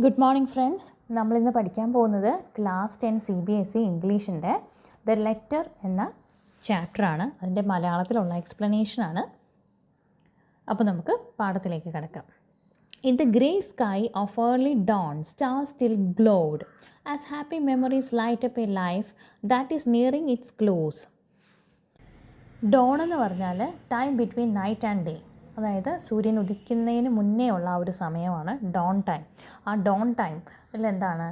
Good morning friends. നമ്മളിന്ന് പഠിക്കാൻ പോകുന്നത് ക്ലാസ് 10 CBSE ഇംഗ്ലീഷിൻ്റെ ദ ലെറ്റർ എന്ന ചാപ്റ്ററാണ്. അതിൻ്റെ മലയാളത്തിലുള്ള എക്സ്പ്ലനേഷനാണ്. അപ്പോൾ നമുക്ക് പാഠത്തിലേക്ക് കിടക്കാം. In the grey sky of early dawn, stars still glowed, as happy memories light up a life that is nearing its close. Dawn എന്ന് പറഞ്ഞാൽ time between night and day, അതായത് സൂര്യൻ ഉദിക്കുന്നതിന് മുന്നേ ഉള്ള ആ ഒരു സമയമാണ് ഡോൺ ടൈം. ആ ഡോൺ ടൈമിൽ എന്താണ്,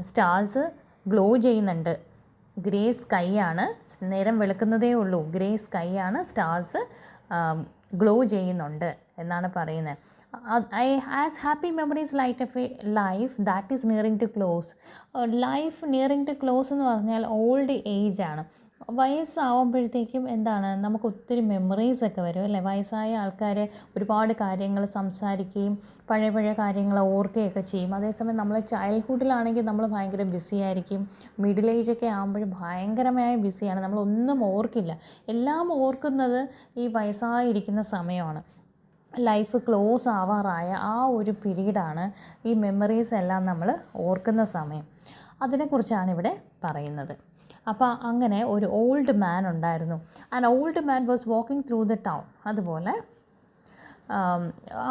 സ്റ്റാർസ് ഗ്ലോ ചെയ്യുന്നുണ്ട്. ഗ്രേ സ്കൈ ആണ്, നേരം വെളുക്കുന്നതേ ഉള്ളൂ, ഗ്രേ സ്കൈ ആണ്, സ്റ്റാർസ് ഗ്ലോ ചെയ്യുന്നുണ്ട് എന്നാണ് പറയുന്നത്. As happy memories light of a life that is nearing to close. Life nearing to close എന്ന് പറഞ്ഞാൽ ഓൾഡ് ഏജ് ആണ്. വയസ്സാവുമ്പോഴത്തേക്കും എന്താണ്, നമുക്ക് ഒത്തിരി മെമ്മറീസൊക്കെ വരും അല്ലേ. വയസ്സായ ആൾക്കാർ ഒരുപാട് കാര്യങ്ങൾ സംസാരിക്കുകയും പഴയ കാര്യങ്ങൾ ഓർക്കുകയൊക്കെ ചെയ്യും. അതേസമയം നമ്മൾ ചൈൽഡ്ഹുഡിലാണെങ്കിൽ നമ്മൾ ഭയങ്കര ബിസി ആയിരിക്കും. മിഡിൽ ഏജൊക്കെ ആകുമ്പോൾ ഭയങ്കരമായ ബിസിയാണ്, നമ്മളൊന്നും ഓർക്കില്ല. എല്ലാം ഓർക്കുന്നത് ഈ വയസ്സായിരിക്കുന്ന സമയമാണ്. ലൈഫ് ക്ലോസ് ആവാറായ ആ ഒരു പീരീഡാണ് ഈ മെമ്മറീസ് എല്ലാം നമ്മൾ ഓർക്കുന്ന സമയം. അതിനെക്കുറിച്ചാണ് ഇവിടെ പറയുന്നത്. അപ്പോൾ അങ്ങനെ ഒരു ഓൾഡ് മാൻ ഉണ്ടായിരുന്നു. And old man was walking through the town. അതുപോലെ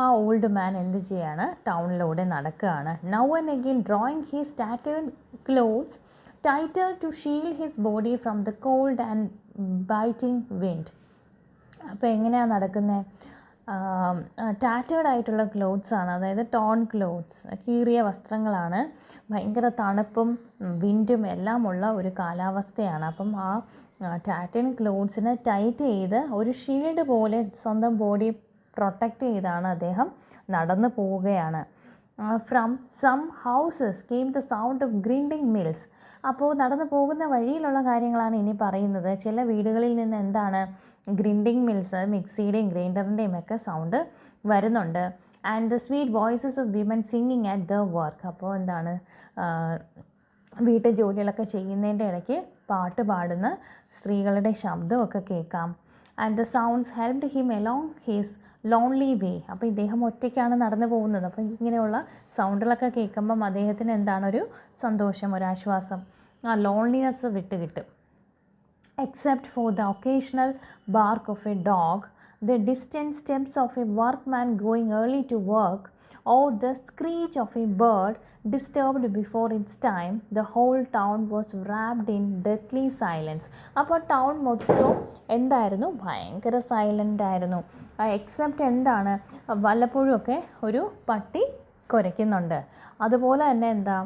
ആ ഓൾഡ് മാൻ എന്ത് ചെയ്യാണ്, ടൗണിലൂടെ നടക്കുകയാണ്. Now and again drawing his tattered clothes tighter to shield his body from the cold and biting wind. അപ്പോൾ എങ്ങനെയാണ് നടക്കുന്നത്, ടാറ്റേർഡ് ആയിട്ടുള്ള ക്ലോത്ത്സ് ആണ്, അതായത് ടോൺ ക്ലോത്ത്സ്, കീറിയ വസ്ത്രങ്ങളാണ്. ഭയങ്കര തണുപ്പും വിൻഡും എല്ലാം ഉള്ള ഒരു കാലാവസ്ഥയാണ്. അപ്പം ആ ടാറ്റേർഡ് ക്ലോത്ത്സിനെ ടൈറ്റ് ചെയ്ത് ഒരു ഷീൽഡ് പോലെ സ്വന്തം ബോഡി പ്രൊട്ടക്റ്റ് ചെയ്താണ് അദ്ദേഹം നടന്നു പോവുകയാണ്. From some houses came the sound of grinding mills. അപ്പോൾ നടന്നു പോകുന്ന വഴിയിലുള്ള കാര്യങ്ങളാണ് ഇനി പറയുന്നത്. ചില വീടുകളിൽ നിന്ന് എന്താണ്, ഗ്രൈൻഡിങ് മിൽസ്, മിക്സിയുടെയും ഗ്രൈൻഡറിൻ്റെയും ഒക്കെ സൗണ്ട് വരുന്നുണ്ട്. And the sweet voices of women singing at the work. അപ്പോൾ എന്താണ്, വീട്ടു ജോലികളൊക്കെ ചെയ്യുന്നതിൻ്റെ ഇടയ്ക്ക് പാട്ട് പാടുന്ന സ്ത്രീകളുടെ ശബ്ദമൊക്കെ കേൾക്കാം. And the sounds helped him along his lonely way. അപ്പോൾ ഇദ്ദേഹം ഒറ്റയ്ക്കാണ് നടന്നു പോകുന്നത്. അപ്പോൾ ഇങ്ങനെയുള്ള സൗണ്ടുകളൊക്കെ കേൾക്കുമ്പം അദ്ദേഹത്തിന് എന്താണ്, ഒരു സന്തോഷം, ഒരാശ്വാസം, ആ ലോൺലിനെസ് വിട്ട് കിട്ടും. Except for the occasional bark of a dog, the distant steps of a workman going early to work, or the screech of a bird disturbed before its time, the whole town was wrapped in deathly silence. അപ്പോൾ town മൊത്തം എന്തായിരുന്നു, ഭയങ്കര silent ആയിരുന്നു. Except എന്താണ്, വല്ലപ്പോഴും ഒക്കെ ഒരു പട്ടി കുരയ്ക്കുന്നുണ്ട്. അതുപോലെ തന്നെ എന്താ,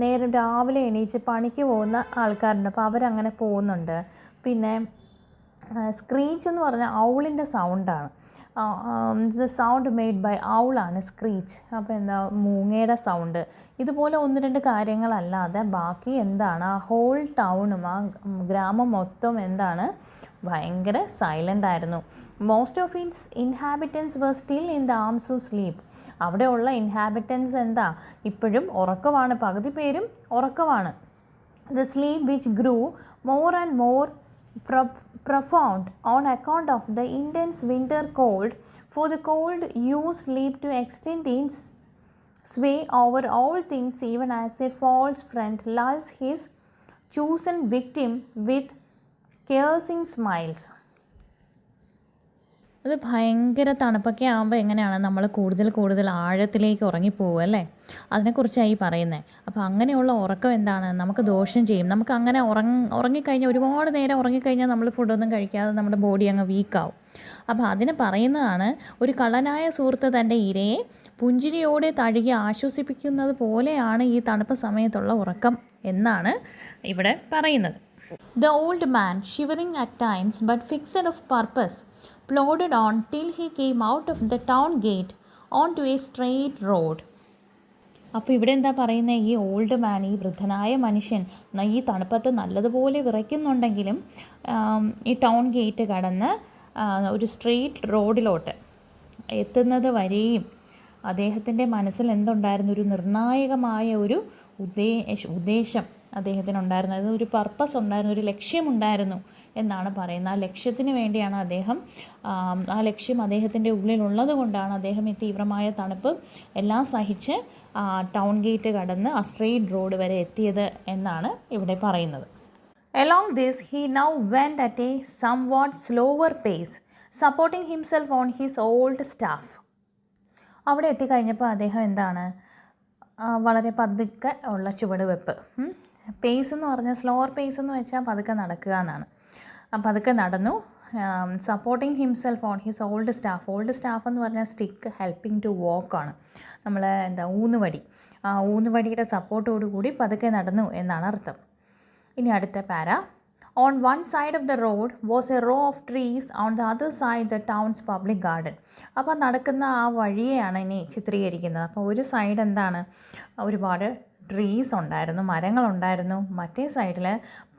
നേരം രാവിലെ എണീച്ച് പണിക്ക് പോകുന്ന ആൾക്കാരുണ്ട്, അപ്പോൾ അവരങ്ങനെ പോകുന്നുണ്ട്. പിന്നെ സ്ക്രീച്ച് എന്ന് പറഞ്ഞാൽ ഔളിൻ്റെ സൗണ്ടാണ്. ദ സൗണ്ട് മെയ്ഡ് ബൈ ഔളാണ് സ്ക്രീച്ച്. അപ്പോൾ എന്താ, മൂങ്ങയുടെ സൗണ്ട്. ഇതുപോലെ ഒന്ന് രണ്ട് കാര്യങ്ങളല്ലാതെ ബാക്കി എന്താണ്, ആ ഹോൾ ടൗണും ആ ഗ്രാമം മൊത്തം എന്താണ്, ഭയങ്കര സൈലൻ്റ് ആയിരുന്നു. Most of its inhabitants were still in the arms of sleep. അവിടെയുള്ള ഇൻഹാബിറ്റൻസ് എന്താ, ഇപ്പോഴും ഉറക്കമാണ്, പകുതി പേരും ഉറക്കമാണ്. The sleep which grew more and more profound on account of the intense winter cold, for the cold used sleep to extend its sway over all things, even as a false friend lulls his chosen victim with caressing smiles. അത് ഭയങ്കര തണുപ്പൊക്കെ ആകുമ്പോൾ എങ്ങനെയാണ് നമ്മൾ കൂടുതൽ ആഴത്തിലേക്ക് ഉറങ്ങിപ്പോവുക അല്ലേ, അതിനെക്കുറിച്ചാണ് ഈ പറയുന്നത്. അപ്പോൾ അങ്ങനെയുള്ള ഉറക്കം എന്താണ്, നമുക്ക് ദോഷം ചെയ്യും. നമുക്ക് അങ്ങനെ ഉറങ്ങിക്കഴിഞ്ഞാൽ, ഒരുപാട് നേരം ഉറങ്ങിക്കഴിഞ്ഞാൽ നമ്മൾ ഫുഡൊന്നും കഴിക്കാതെ നമ്മുടെ ബോഡി അങ്ങ് വീക്കാവും. അപ്പോൾ അതിന് പറയുന്നതാണ്, ഒരു കള്ളനായ സുഹൃത്ത് തൻ്റെ ഇരയെ പുഞ്ചിരിയോടെ തഴുകി ആശ്വസിപ്പിക്കുന്നത് പോലെയാണ് ഈ തണുപ്പ് സമയത്തുള്ള ഉറക്കം എന്നാണ് ഇവിടെ പറയുന്നത്. The old man, shivering at times but fixed of purpose, plodded on till he came out of the town gate onto a straight road. അപ്പോൾ ഇവിടെ എന്താ പറയുന്നത്, ഈ ഓൾഡ് മാൻ, ഈ വൃദ്ധനായ മനുഷ്യൻ ഈ തണുപ്പത്ത് നല്ലതുപോലെ വിറയ്ക്കുന്നുണ്ടെങ്കിലും ഈ ടൗൺ ഗേറ്റ് കടന്ന് ഒരു സ്ട്രെയിറ്റ് റോഡിലോട്ട് എത്തുന്നത് വരെയും അദ്ദേഹത്തിൻ്റെ മനസ്സിൽ എന്തുണ്ടായിരുന്നു, ഒരു നിർണായകമായ ഒരു ഉദ്ദേശം അദ്ദേഹത്തിനുണ്ടായിരുന്നു. അതൊരു പർപ്പസ് ഉണ്ടായിരുന്നു, ഒരു ലക്ഷ്യമുണ്ടായിരുന്നു. എന്നാണ് പറയുന്നത്. ആ ലക്ഷ്യത്തിന് വേണ്ടിയാണ് അദ്ദേഹം, ആ ലക്ഷ്യം അദ്ദേഹത്തിൻ്റെ ഉള്ളിലുള്ളത് കൊണ്ടാണ് അദ്ദേഹം ഈ തീവ്രമായ തണുപ്പ് എല്ലാം സഹിച്ച് ടൗൺ ഗേറ്റ് കടന്ന് ആ സ്ട്രെയിറ്റ് റോഡ് വരെ എത്തിയത് എന്നാണ് ഇവിടെ പറയുന്നത്. Along this, he now went at a somewhat slower pace, supporting himself on his old staff. അവിടെ എത്തിക്കഴിഞ്ഞപ്പോൾ അദ്ദേഹം എന്താണ്, വളരെ പതുക്കെ ഉള്ള ചുവടുവെപ്പ്. പേസ് എന്ന് പറഞ്ഞാൽ, സ്ലോവർ പേസ് എന്ന് വെച്ചാൽ പതുക്കെ നടക്കുക എന്നാണ്. പതുക്കെ നടന്നു. Supporting himself on his old staff. Old staff എന്ന് പറഞ്ഞാൽ സ്റ്റിക്ക് ഹെൽപ്പിംഗ് ടു വാക്ക് ആണ്. നമ്മൾ ഊന്നുവടി, ഊന്നുവടിയുടെ സപ്പോർട്ടോടുകൂടി പതുക്കെ നടന്നു എന്നാണ് അർത്ഥം. ഇനി അടുത്ത para. On one side of the road was a row of trees, on the other side the town's public garden. അപ്പോൾ നടക്കുന്ന ആ വഴിയെയാണ് ഇനി ചിത്രീകരിക്കുന്നത്. അപ്പോൾ ഒരു സൈഡ് എന്താണ്, ഒരുപാട് ട്രീസ് ഉണ്ടായിരുന്നു, മരങ്ങളുണ്ടായിരുന്നു. മറ്റേ സൈഡിൽ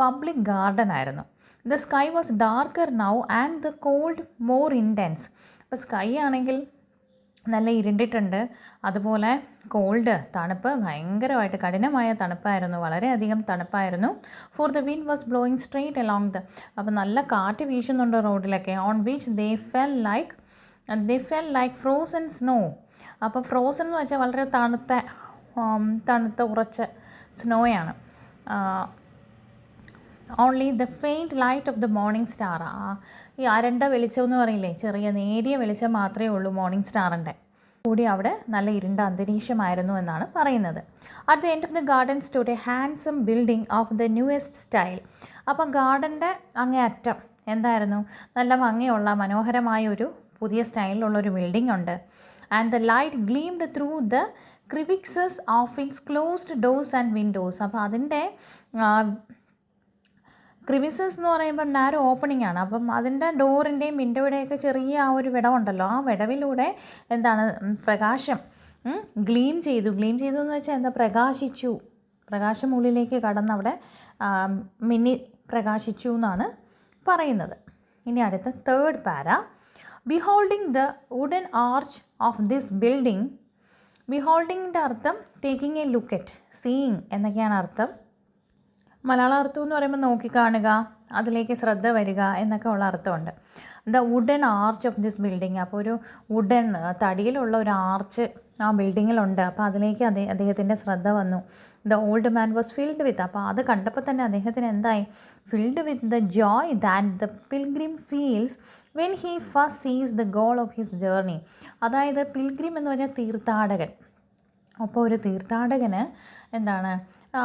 പബ്ലിക് ഗാർഡൻ ആയിരുന്നു. The sky was darker now and the called more intense. അപ്പോൾ സ്കൈ ആണെങ്കിൽ നല്ല ഇരുണ്ടിട്ടുണ്ട്, അതുപോലെ കോൾഡ്, തണുപ്പ്, ഭയങ്കരമായിട്ട് കഠിനമായ തണുപ്പായിരുന്നു, വളരെയധികം തണുപ്പായിരുന്നു. For the wind was blowing straight along the. അപ്പോൾ നല്ല കാറ്റ് വീശുന്നുണ്ട് റോഡിലൊക്കെ. On which they fell like frozen snow. അപ്പോൾ ഫ്രോസൺ എന്ന് വെച്ചാൽ വളരെ തണുത്ത ഉറച്ച സ്നോയാണ്. Only the faint light of the morning star. ഈ അരണ്ട വെളിച്ചം എന്ന് പറയില്ലേ, ചെറിയ നേരിയ വെളിച്ചം മാത്രമേ ഉള്ളൂ മോർണിംഗ് സ്റ്റാറിൻ്റെ. കൂടി അവിടെ നല്ല ഇരുണ്ട അന്തരീക്ഷമായിരുന്നു എന്നാണ് പറയുന്നത്. At the end of the garden stood a handsome building of the newest style. അപ്പം ഗാർഡൻ്റെ അങ്ങേയറ്റം എന്തായിരുന്നു, നല്ല ഭംഗിയുള്ള മനോഹരമായ ഒരു പുതിയ സ്റ്റൈലിലുള്ളൊരു ബിൽഡിംഗ് ഉണ്ട്. And the light gleamed through the crevices of its closed doors and windows. അപ്പോൾ അതിൻ്റെ ക്രിവിസസ് എന്ന് പറയുമ്പം നാരോ ഓപ്പണിംഗ് ആണ്. അപ്പം അതിൻ്റെ ഡോറിൻ്റെയും വിൻഡോയുടെയൊക്കെ ചെറിയ ആ ഒരു വിടവുണ്ടല്ലോ, ആ വിടവിലൂടെ എന്താണ്, പ്രകാശം ഗ്ലീം ചെയ്തു എന്ന് വെച്ചാൽ എന്താ, പ്രകാശം ഉള്ളിലേക്ക് കടന്നവിടെ മിന്നി പ്രകാശിച്ചു എന്നാണ് പറയുന്നത്. ഇനി അടുത്ത third para. Beholding the wooden arch of this building. ബിഹോൾഡിങ്ങിൻ്റെ അർത്ഥം taking a look at, seeing എന്നൊക്കെയാണ് അർത്ഥം. മലയാള അർത്ഥം എന്ന് പറയുമ്പോൾ നോക്കിക്കാണുക, അതിലേക്ക് ശ്രദ്ധ വരിക എന്നൊക്കെ ഉള്ള അർത്ഥമുണ്ട്. The wooden arch of this building. അപ്പോൾ ഒരു വുഡൻ, തടിയിലുള്ള ഒരു ആർച്ച് ആ ബിൽഡിങ്ങിലുണ്ട്. അപ്പോൾ അതിലേക്ക് അദ്ദേഹത്തിൻ്റെ ശ്രദ്ധ വന്നു. The old man was filled with. അപ്പോൾ അത് കണ്ടപ്പോൾ തന്നെ അദ്ദേഹത്തിന് എന്തായി, filled with the joy that the pilgrim feels when he first sees the goal of his journey. അതായത് പിൽഗ്രിം എന്ന് പറഞ്ഞാൽ തീർത്ഥാടകൻ. അപ്പോൾ ഒരു തീർത്ഥാടകന് എന്താണ്,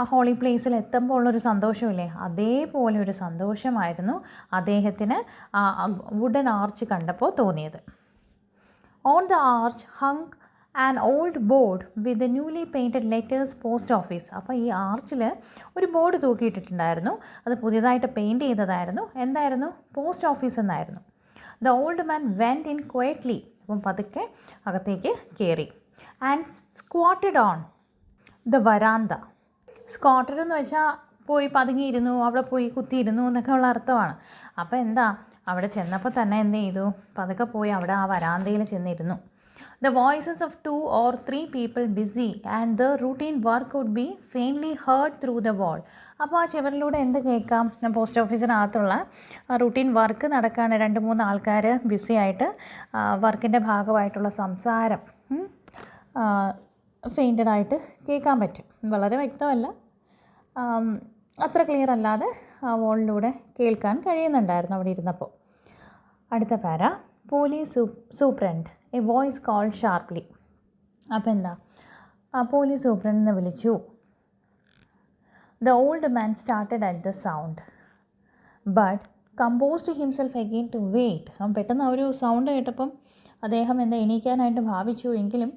ഹോളി പ്ലേസിൽ എത്തുമ്പോൾ ഉള്ളൊരു സന്തോഷമില്ലേ, അതേപോലെ ഒരു സന്തോഷമായിരുന്നു അദ്ദേഹത്തിന് വുഡൻ ആർച്ച് കണ്ടപ്പോൾ തോന്നിയത്. On the arch hung an old board with the newly painted letters post office. അപ്പോൾ ഈ ആർച്ചിൽ ഒരു ബോർഡ് തൂക്കിയിട്ടിട്ടുണ്ടായിരുന്നു, അത് പുതിയതായിട്ട് പെയിൻറ്റ് ചെയ്തതായിരുന്നു. എന്തായിരുന്നു, പോസ്റ്റ് ഓഫീസ് എന്നായിരുന്നു. The old man went in quietly. അപ്പം പതുക്കെ അകത്തേക്ക് കയറി. And squatted on the veranda. Squatted എന്ന് വെച്ചാൽ പോയി പതുങ്ങിയിരുന്നു, അവിടെ പോയി കുത്തിയിരുന്നു എന്നൊക്കെ ഉള്ള അർത്ഥമാണ്. അപ്പോൾ എന്താ, അവിടെ ചെന്നപ്പോൾ തന്നെ എന്ത് ചെയ്തു, പതുക്കെ പോയി അവിടെ ആ വരാന്തയിൽ ചെന്നിരുന്നു. The voices of 2 or 3 people busy and the routine work would be faintly heard through the wall. അപ്പോൾ ആ ചുവരിലൂടെ എന്ത് കേൾക്കാം, പോസ്റ്റ് ഓഫീസിനകത്തുള്ള റൂട്ടീൻ വർക്ക് നടക്കാണ്. 2-3 ആൾക്കാർ ബിസി ആയിട്ട് വർക്കിൻ്റെ ഭാഗമായിട്ടുള്ള സംസാരം ഫെയിൻറ്റഡായിട്ട് കേൾക്കാൻ പറ്റും. വളരെ വ്യക്തമല്ല, അത്ര ക്ലിയർ അല്ലാതെ ആ വോളിലൂടെ കേൾക്കാൻ കഴിയുന്നുണ്ടായിരുന്നു അവിടെ ഇരുന്നപ്പോൾ. അടുത്ത para. Police superintendent a voice call sharply. അപ്പോൾ എന്താ, പോലീസ് സൂപ്രണ്ടിനെ വിളിച്ചു. The old man started at the sound but composed himself again to wait. അവൻ പെട്ടെന്ന് ആ ഒരു സൗണ്ട് കേട്ടപ്പം അദ്ദേഹം എന്താ എണീക്കാനായിട്ട് ഭാവിച്ചു, എങ്കിലും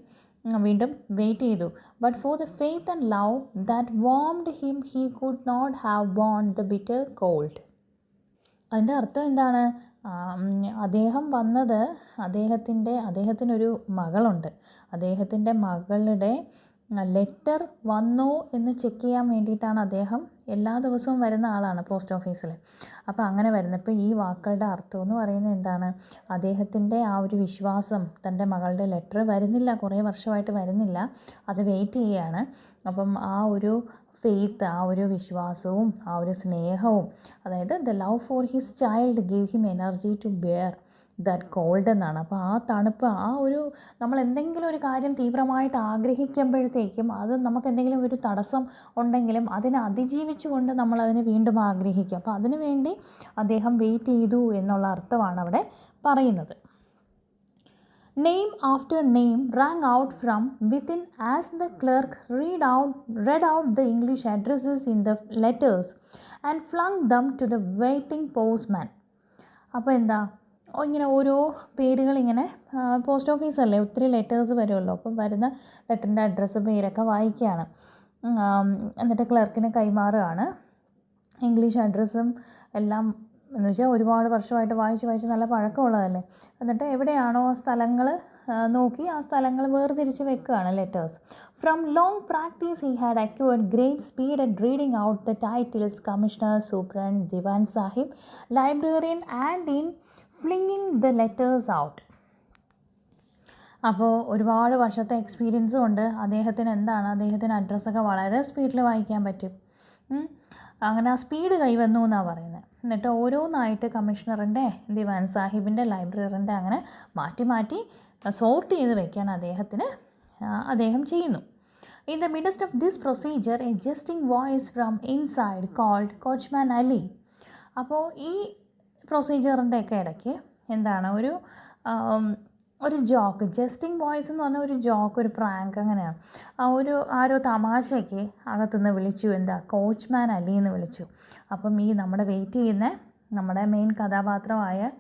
വീണ്ടും വെയിറ്റ് ചെയ്തു. But for the faith and love that warmed him he could not have borne the bitter cold. അതിൻ്റെ അർത്ഥം എന്താണ്, അദ്ദേഹം വന്നത്, അദ്ദേഹത്തിനൊരു മകളുണ്ട്, അദ്ദേഹത്തിൻ്റെ മകളുടെ ലെറ്റർ വന്നോ എന്ന് ചെക്ക് ചെയ്യാൻ വേണ്ടിയിട്ടാണ് അദ്ദേഹം എല്ലാ ദിവസവും വരുന്ന ആളാണ് പോസ്റ്റ് ഓഫീസിൽ. അപ്പോൾ അങ്ങനെ വരുന്നപ്പോൾ ഈ വാക്കുകളുടെ അർത്ഥം എന്ന് പറയുന്നത് എന്താണ്, അദ്ദേഹത്തിൻ്റെ ആ ഒരു വിശ്വാസം, തൻ്റെ മകളുടെ ലെറ്റർ വരുന്നില്ല, കുറേ വർഷമായിട്ട് വരുന്നില്ല, അത് വെയിറ്റ് ചെയ്യുകയാണ്. അപ്പം ആ ഒരു ഫെയ്ത്ത്, ആ ഒരു വിശ്വാസവും ആ ഒരു സ്നേഹവും, അതായത് the love for his child give him energy to bear that cold എന്നാണ്. അപ്പോൾ ആ തണുപ്പ്, ആ ഒരു നമ്മൾ എന്തെങ്കിലും ഒരു കാര്യം തീവ്രമായിട്ട് ആഗ്രഹിക്കുമ്പോഴത്തേക്കും അത് നമുക്ക് എന്തെങ്കിലും ഒരു തടസ്സം ഉണ്ടെങ്കിലും അതിനെ അതിജീവിച്ചുകൊണ്ട് നമ്മളതിനെ വീണ്ടും ആഗ്രഹിക്കും. അപ്പോൾ അതിനു വേണ്ടി അദ്ദേഹം വെയിറ്റ് ചെയ്തു എന്നുള്ള അർത്ഥമാണ് അവിടെ പറയുന്നത്. Name after name rang out from within as the clerk read out the English addresses in the letters and flung them to the waiting postman. അപ്പോൾ എന്താ, ഇങ്ങനെ ഓരോ പേരുകൾ ഇങ്ങനെ, പോസ്റ്റ് ഓഫീസല്ലേ, ഒത്തിരി ലെറ്റേഴ്സ് വരുമല്ലോ, അപ്പം വരുന്ന ലെറ്ററിൻ്റെ അഡ്രസ്സ് പേരൊക്കെ വായിക്കുകയാണ്. എന്നിട്ട് ക്ലർക്കിന് കൈമാറുകയാണ് ഇംഗ്ലീഷ് അഡ്രസ്സും എല്ലാം. എന്ന് വെച്ചാൽ ഒരുപാട് വർഷമായിട്ട് വായിച്ച് നല്ല പഴക്കമുള്ളതല്ലേ. എന്നിട്ട് എവിടെയാണോ ആ സ്ഥലങ്ങൾ നോക്കി ആ സ്ഥലങ്ങൾ വേർതിരിച്ച് വെക്കുകയാണ് letters. From long practice he had acquired great speed at reading out the titles commissioner, superintendent, Diwan Sahib, librarian and in flinging the letters out. അപ്പോൾ ഒരുപാട് വർഷത്തെ എക്സ്പീരിയൻസ് കൊണ്ട് അദ്ദേഹത്തിന് അഡ്രസ്സൊക്കെ വളരെ സ്പീഡിൽ വായിക്കാൻ പറ്റും. അങ്ങനെ ആ സ്പീഡ് കൈവന്നു എന്നാണ് പറയുന്നത്. എന്നിട്ട് ഓരോന്നായിട്ട് കമ്മീഷണറിൻ്റെ, ദിവാൻ സാഹിബിൻ്റെ, ലൈബ്രറിയൻ്റെ അങ്ങനെ മാറ്റി സോർട്ട് ചെയ്ത് വയ്ക്കാൻ അദ്ദേഹം ചെയ്യുന്നു. In the midst of this procedure a jesting voice from inside called coachman Ali. അപ്പോൾ ഈ പ്രൊസീജിയറിൻ്റെയൊക്കെ ഇടയ്ക്ക് എന്താണ്, ഒരു ജോക്ക്, ജസ്റ്റിംഗ് വോയിസ് എന്ന് പറഞ്ഞാൽ ഒരു ജോക്ക്, ഒരു പ്രാങ്ക്, അങ്ങനെയാണ്. ആരോ തമാശയ്ക്ക് അകത്തുനിന്ന് വിളിച്ചു, കോച്ച്മാൻ അലി എന്ന് വിളിച്ചു. അപ്പം ഈ നമ്മുടെ വെയിറ്റ് ചെയ്യുന്ന നമ്മുടെ മെയിൻ കഥാപാത്രമായ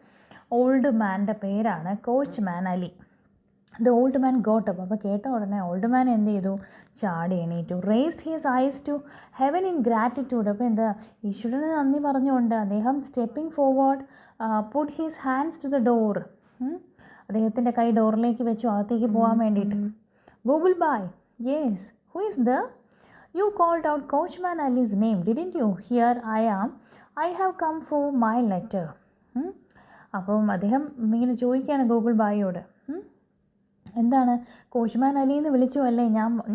ഓൾഡ് മാൻ്റെ പേരാണ് coachman Ali. The old man got up. അപ്പോൾ കേട്ട ഉടനെ ഓൾഡ് മാൻ എന്ത് ചെയ്തു, ചാടി എണീറ്റു. Raised his eyes to heaven in gratitude. അപ്പോൾ ഈശ്വരന് നന്ദി പറഞ്ഞുകൊണ്ട് അദ്ദേഹം stepping forward put his hands to the door. അദ്ദേഹത്തിൻ്റെ കൈ ഡോറിലേക്ക് വെച്ചു അകത്തേക്ക് പോകാൻ വേണ്ടിയിട്ട്. ഗൂഗിൾ ബായ്, yes, who is the, you called out coachman Ali's name didn't you, here I am, I have come for my letter. അപ്പം അദ്ദേഹം ഇങ്ങനെ ചോദിക്കുകയാണ് ഗൂഗിൾ ബായിയോട്, എന്താണ്, കോച്ച്മാൻ അലി എന്ന് വിളിച്ചു അല്ലേ,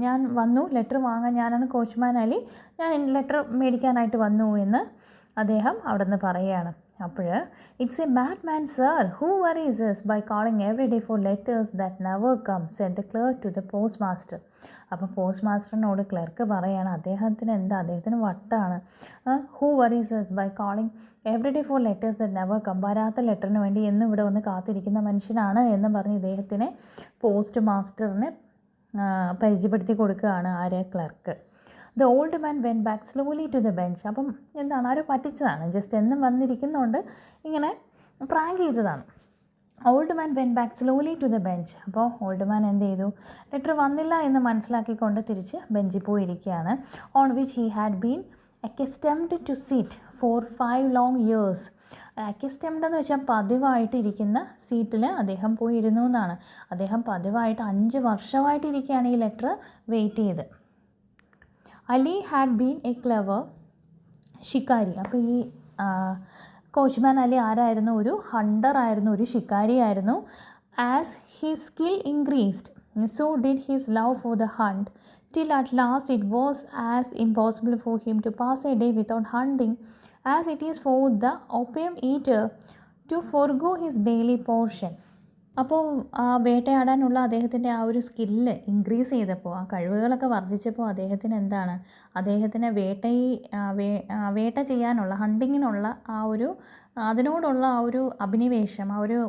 ഞാൻ വന്നു ലെറ്റർ വാങ്ങാൻ, ഞാനാണ് കോച്ച്മാൻ അലി, ഞാൻ ലെറ്റർ മേടിക്കാനായിട്ട് വന്നു എന്ന് അദ്ദേഹം അവിടെ നിന്ന് പറയുകയാണ്. അപ്പോൾ it's A mad man sir, who worries us by calling every day for letters that never come, said the clerk to the postmaster. അപ്പോൾ പോസ്റ്റ് ക്ലർക്ക് പറയാണ്, അദ്ദേഹത്തിന് വട്ടാണ്. Who worries us by calling every day for letters that never come, വരാത്ത ലെറ്ററിന് വേണ്ടി എന്നും ഇവിടെ വന്ന് കാത്തിരിക്കുന്ന മനുഷ്യനാണ് എന്ന് പറഞ്ഞ് ഇദ്ദേഹത്തിനെ പോസ്റ്റ് മാസ്റ്ററിനെ പരിചയപ്പെടുത്തി കൊടുക്കുകയാണ് clerk. The old man went back slowly to the bench. അപ്പം ആരോ പറ്റിച്ചതാണ്, ജസ്റ്റ് എന്നും വന്നിരിക്കുന്നതുകൊണ്ട് ഇങ്ങനെ പ്രാങ്ക് ചെയ്തതാണ്. Old man went back slowly to the bench. അപ്പോൾ ഓൾഡ് മാൻ എന്ത് ചെയ്തു, ലെറ്റർ വന്നില്ല എന്ന് മനസ്സിലാക്കിക്കൊണ്ട് തിരിച്ച് ബെഞ്ചിൽ പോയിരിക്കുകയാണ്. On which he had been accustomed to sit for 5 long years. Accustomed എന്ന് വെച്ചാൽ പതിവായിട്ട് ഇരിക്കുന്ന സീറ്റിൽ അദ്ദേഹം പോയിരുന്നു എന്നാണ്. അദ്ദേഹം പതിവായിട്ട് 5 വർഷമായിട്ട് ഇരിക്കുകയാണ് ഈ ലെറ്റർ വെയിറ്റ് ചെയ്ത്. Ali had been a clever shikari. അപ്പോൾ ഈ കോച്ച്മാൻ അലി ആരായിരുന്നു, ഒരു ഹണ്ടർ ആയിരുന്നു, ഒരു ഷിക്കാരിയായിരുന്നു. As his skill increased so did his love for the hunt till at last it was as impossible for him to pass a day without hunting as it is for the opium eater to forgo his daily portion. അപ്പോൾ ആ വേട്ടയാടാനുള്ള അദ്ദേഹത്തിൻ്റെ ആ ഒരു skill increase ചെയ്തപ്പോൾ, ആ കഴിവുകളൊക്കെ വർദ്ധിച്ചപ്പോൾ അദ്ദേഹത്തിന് വേട്ട ചെയ്യാനുള്ള, ഹണ്ടിങ്ങിനുള്ള അതിനോടുള്ള ആ ഒരു അഭിനിവേശം, ആ ഒരു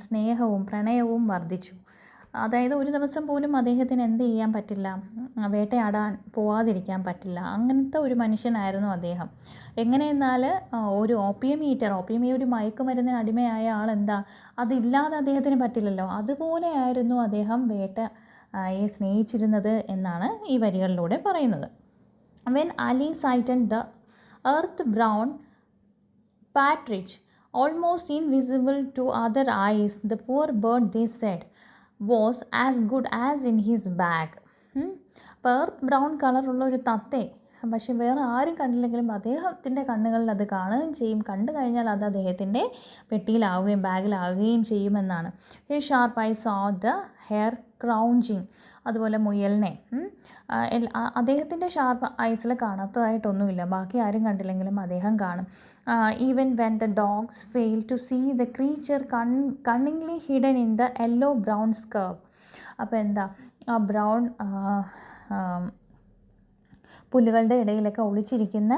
സ്നേഹവും പ്രണയവും വർദ്ധിച്ചു. അതായത് ഒരു ദിവസം പോലും അദ്ദേഹത്തിന് എന്ത് ചെയ്യാൻ പറ്റില്ല, വേട്ടയാടാൻ പോവാതിരിക്കാൻ പറ്റില്ല. അങ്ങനത്തെ ഒരു മനുഷ്യനായിരുന്നു അദ്ദേഹം. എങ്ങനെയെന്നാൽ ഒരു ഓപ്പിയം ഒരു മയക്കുമരുന്നിന് അടിമയായ അതില്ലാതെ അദ്ദേഹത്തിന് പറ്റില്ലല്ലോ. അതുപോലെയായിരുന്നു അദ്ദേഹം വേട്ടയെ സ്നേഹിച്ചിരുന്നത് എന്നാണ് ഈ വരികളിലൂടെ പറയുന്നത്. When Ali sighted the earth brown partridge almost invisible to other eyes, the poor bird they said was as good as in his bag. അപ്പോൾ എർത്ത് ബ്രൗൺ കളറുള്ള ഒരു തത്തയെ പക്ഷെ വേറെ ആരും കണ്ടില്ലെങ്കിലും അദ്ദേഹത്തിൻ്റെ കണ്ണുകളിൽ അത് കാണുകയും ചെയ്യും. കണ്ടു കഴിഞ്ഞാൽ അത് അദ്ദേഹത്തിൻ്റെ പെട്ടിയിലാവുകയും ബാഗിലാവുകയും ചെയ്യുമെന്നാണ്. His sharp eye saw the hare crouching. അതുപോലെ മുയലിനെ. അദ്ദേഹത്തിൻ്റെ ഷാർപ്പ് ഐസിൽ കാണാത്തതായിട്ടൊന്നുമില്ല, ബാക്കി ആരും കണ്ടില്ലെങ്കിലും അദ്ദേഹം കാണും. Even when the dogs fail to see the creature cunningly hidden in the yellow brown scrub. അപ്പോൾ എന്താ, ആ ബ്രൗൺ പുല്ലുകളുടെ ഇടയിലൊക്കെ ഒളിച്ചിരിക്കുന്ന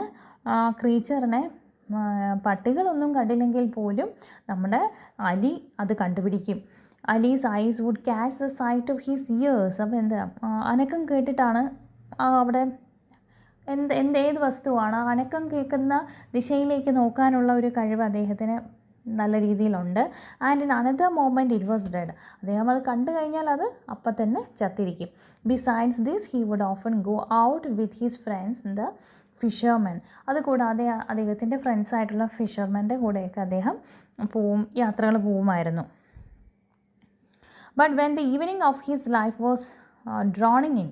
ക്രീച്ചറിനെ പട്ടികളൊന്നും കണ്ടില്ലെങ്കിൽ പോലും നമ്മുടെ അലി അത് കണ്ടുപിടിക്കും. Ali's eyes would catch the sight of his ears. അപ്പോൾ എന്താ, അനക്കം കേട്ടിട്ടാണ് അവിടെ ഏത് വസ്തുവാണ് അനക്കം കേൾക്കുന്ന ദിശയിലേക്ക് നോക്കാനുള്ള ഒരു കഴിവ് അദ്ദേഹത്തിന് നല്ല രീതിയിലുണ്ട്. And in another moment it was dead. അദ്ദേഹം അത് കണ്ടു കഴിഞ്ഞാൽ അത് അപ്പം തന്നെ ചത്തിരിക്കും. Besides this he would often go out with his friends the fishermen. അതുകൂടാതെ അദ്ദേഹത്തിൻ്റെ ഫ്രണ്ട്സായിട്ടുള്ള ഫിഷർമെൻ്റെ കൂടെയൊക്കെ അദ്ദേഹം യാത്രകൾ പോവുമായിരുന്നു. But when the evening of his life was drawing in.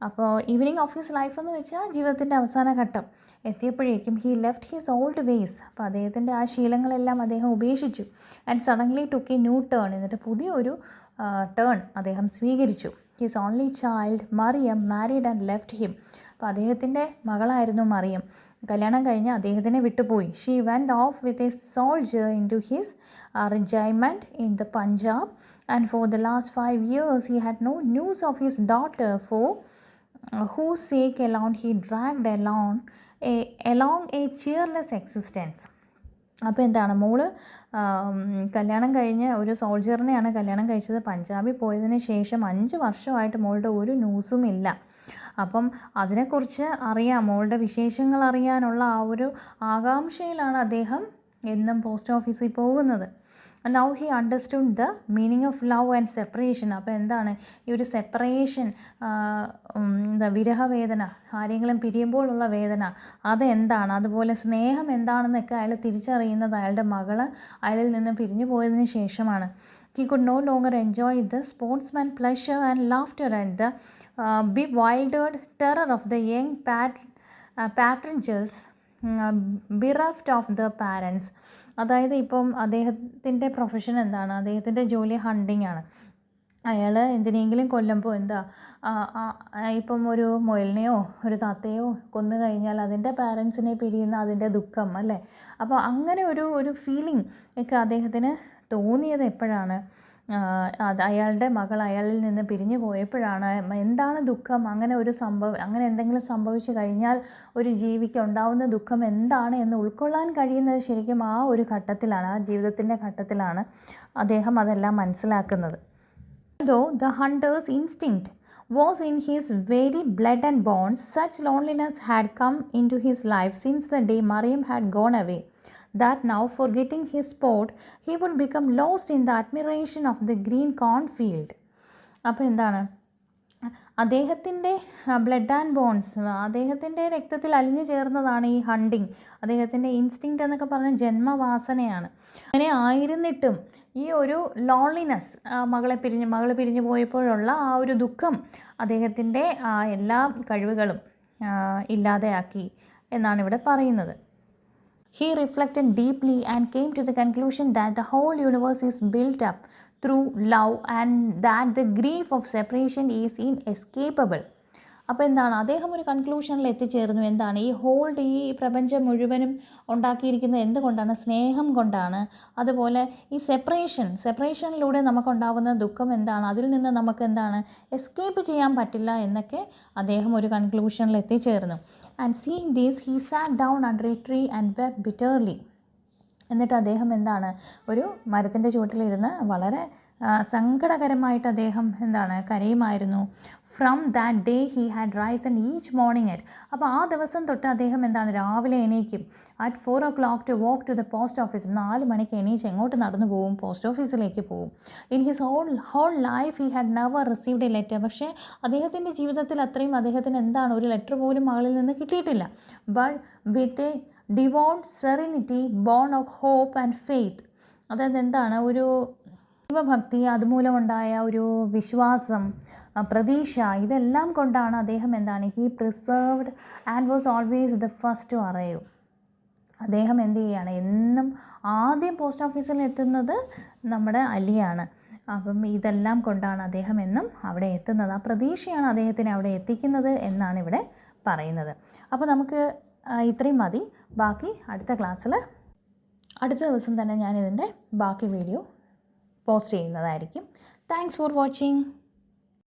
അപ്പോൾ ഈവനിങ് ഓഫ് ഹിസ് ലൈഫ് എന്ന് വെച്ചാൽ ജീവിതത്തിൻ്റെ അവസാന ഘട്ടം എത്തിയപ്പോഴേക്കും he left his old ways. അപ്പോൾ അദ്ദേഹത്തിൻ്റെ ആ ശീലങ്ങളെല്ലാം അദ്ദേഹം ഉപേക്ഷിച്ചു. And suddenly took a new turn. എന്നിട്ട് പുതിയൊരു ടേൺ അദ്ദേഹം സ്വീകരിച്ചു. His only child Miriam married and left him. അപ്പോൾ അദ്ദേഹത്തിൻ്റെ മകളായിരുന്നു മറിയം, കല്യാണം കഴിഞ്ഞ് അദ്ദേഹത്തിനെ വിട്ടുപോയി. She went off with a soldier in to his regiment in the Punjab. And for the last 5 years he had no news of his daughter, for whose sake alone he dragged along a cheerless existence. അപ്പോൾ എന്താണ്, മോള് കല്യാണം കഴിഞ്ഞ് ഒരു സോൾജറിനെയാണ് കല്യാണം കഴിച്ചത്. പഞ്ചാബിൽ പോയതിന് ശേഷം 5 വർഷമായിട്ട് മോളുടെ ഒരു ന്യൂസും ഇല്ല. അപ്പം അതിനെക്കുറിച്ച് അറിയാം, മോളുടെ വിശേഷങ്ങൾ അറിയാനുള്ള ആ ഒരു ആകാംക്ഷയിലാണ് അദ്ദേഹം എന്നും പോസ്റ്റ് ഓഫീസിൽ പോകുന്നത്. Now he understood the meaning of love and separation. അപ്പോൾ എന്താണ് ഈ ഒരു സെപ്പറേഷൻ, എന്താ വിരഹവേദന, ആരെങ്കിലും പിരിയുമ്പോഴുള്ള വേദന അതെന്താണ്, അതുപോലെ സ്നേഹം എന്താണെന്നൊക്കെ അയാൾ തിരിച്ചറിയുന്നത് അയാളുടെ മകൾ അയാളിൽ നിന്ന് പിരിഞ്ഞു പോയതിന് ശേഷമാണ്. He could no longer enjoy the sportsman pleasure and laughter and the bewildered terror of the young patronges bereft of the parents. അതായത് ഇപ്പം അദ്ദേഹത്തിൻ്റെ പ്രൊഫഷൻ എന്താണ്, അദ്ദേഹത്തിൻ്റെ ജോലി ഹണ്ടിങ് ആണ്. അയാൾ എന്തിനെങ്കിലും കൊല്ലുമ്പോൾ എന്താ, ഇപ്പം ഒരു മുയലിനെയോ ഒരു തത്തയോ കൊന്നു കഴിഞ്ഞാൽ അതിൻ്റെ പാരൻസിനെ പിരിയുന്ന അതിൻ്റെ ദുഃഖം അല്ലേ. അപ്പോൾ അങ്ങനെ ഒരു ഫീലിംഗ് ഒക്കെ അദ്ദേഹത്തിന് തോന്നിയത് എപ്പോഴാണ്, അയാളുടെ മകൾ അയാളിൽ നിന്ന് പിരിഞ്ഞു പോയപ്പോഴാണ്. എന്താണ് ദുഃഖം, അങ്ങനെ എന്തെങ്കിലും സംഭവിച്ചു കഴിഞ്ഞാൽ ഒരു ജീവിക്ക് ഉണ്ടാവുന്ന ദുഃഖം എന്താണ് എന്ന് ഉൾക്കൊള്ളാൻ കഴിയുന്നത് ശരിക്കും ആ ഒരു ഘട്ടത്തിലാണ്, ആ ജീവിതത്തിൻ്റെ ഘട്ടത്തിലാണ് അദ്ദേഹം അതെല്ലാം മനസ്സിലാക്കുന്നത്. Though the hunter's instinct was in his very blood and bones, such loneliness had come into his life since the day Mariam had gone away, that now, forgetting his sport, he would become lost in the admiration of the green cornfield. അപ്പോൾ എന്താണ്, അദ്ദേഹത്തിൻ്റെ blood and bones, അദ്ദേഹത്തിൻ്റെ രക്തത്തിൽ അലിഞ്ഞു ചേർന്നതാണ് ഈ hunting. അദ്ദേഹത്തിൻ്റെ instinct എന്നൊക്കെ പറഞ്ഞ ജന്മവാസനയാണ്. അങ്ങനെ ആയിരുന്നിട്ടും ഈ ഒരു ലോൺലിനെസ്, മകൾ പിരിഞ്ഞു പോയപ്പോഴുള്ള ആ ഒരു ദുഃഖം അദ്ദേഹത്തിൻ്റെ എല്ലാ കഴിവുകളും ഇല്ലാതെയാക്കി എന്നാണ് ഇവിടെ പറയുന്നത്. He reflected deeply and came to the conclusion that the whole universe is built up through love and that the grief of separation is inescapable. അപ്പോൾ എന്താണ്, അദ്ദേഹം ഒരു കൺക്ലൂഷനിൽ എത്തിച്ചേർന്നു. എന്താണ്, ഈ പ്രപഞ്ചം മുഴുവനും ഉണ്ടാക്കിയിരിക്കുന്നത് എന്തുകൊണ്ടാണ്, സ്നേഹം കൊണ്ടാണ്. അതുപോലെ ഈ സെപ്പറേഷനിലൂടെ നമുക്കുണ്ടാകുന്ന ദുഃഖം എന്താണ്, അതിൽ നിന്ന് നമുക്ക് എന്താണ് എസ്കേപ്പ് ചെയ്യാൻ പറ്റില്ല എന്നൊക്കെ അദ്ദേഹം ഒരു കൺക്ലൂഷനിൽ എത്തിച്ചേർന്നു. And seeing these he sat down under A tree and wept bitterly. എന്നിട്ട് അദ്ദേഹം എന്താണ്, ഒരു മരത്തിൻ്റെ ചുവട്ടിലിരുന്ന് വളരെ സങ്കടകരമായിട്ട് അദ്ദേഹം എന്താണ് കരയുമായിരുന്നു. From that day he had risen each morning അപ്പോൾ ആ ദിവസം തൊട്ട് അദ്ദേഹം എന്താണ് രാവിലെ എണീക്കും. At 4 o'clock to walk to the post office. 4 മണിക്ക് എണീച്ച് എങ്ങോട്ട് നടന്നു പോവും, പോസ്റ്റ് ഓഫീസിലേക്ക് പോവും. In his whole life he had never received a letter. പക്ഷേ അദ്ദേഹത്തിൻ്റെ ജീവിതത്തിൽ അത്രയും അദ്ദേഹത്തിന് എന്താണ് ഒരു ലെറ്റർ പോലും മകളിൽ നിന്ന് കിട്ടിയിട്ടില്ല. But with a devout serenity born of hope and faith. അതായത് എന്താണ്, ഒരു ദൈവഭക്തി, അതുമൂലമുണ്ടായ ഒരു വിശ്വാസം, പ്രതീക്ഷ, ഇതെല്ലാം കൊണ്ടാണ് അദ്ദേഹം എന്താണ് he preserved and was always the first to arrive. അദ്ദേഹം എന്ത് ചെയ്യുകയാണ്, എന്നും ആദ്യം പോസ്റ്റ് ഓഫീസിൽ എത്തുന്നത് നമ്മുടെ അലിയാണ്. അപ്പം ഇതെല്ലാം കൊണ്ടാണ് അദ്ദേഹം എന്നും അവിടെ എത്തുന്നത്. ആ പ്രതീക്ഷയാണ് അദ്ദേഹത്തിനെ അവിടെ എത്തിക്കുന്നത് എന്നാണ് ഇവിടെ പറയുന്നത്. അപ്പോൾ നമുക്ക് ഇത്രയും മതി. ബാക്കി അടുത്ത ക്ലാസ്സിൽ അടുത്ത ദിവസം തന്നെ ഞാൻ ഇതിൻ്റെ ബാക്കി വീഡിയോ പോസ്റ്റ് ചെയ്യുന്നതായിരിക്കും. Thanks for watching.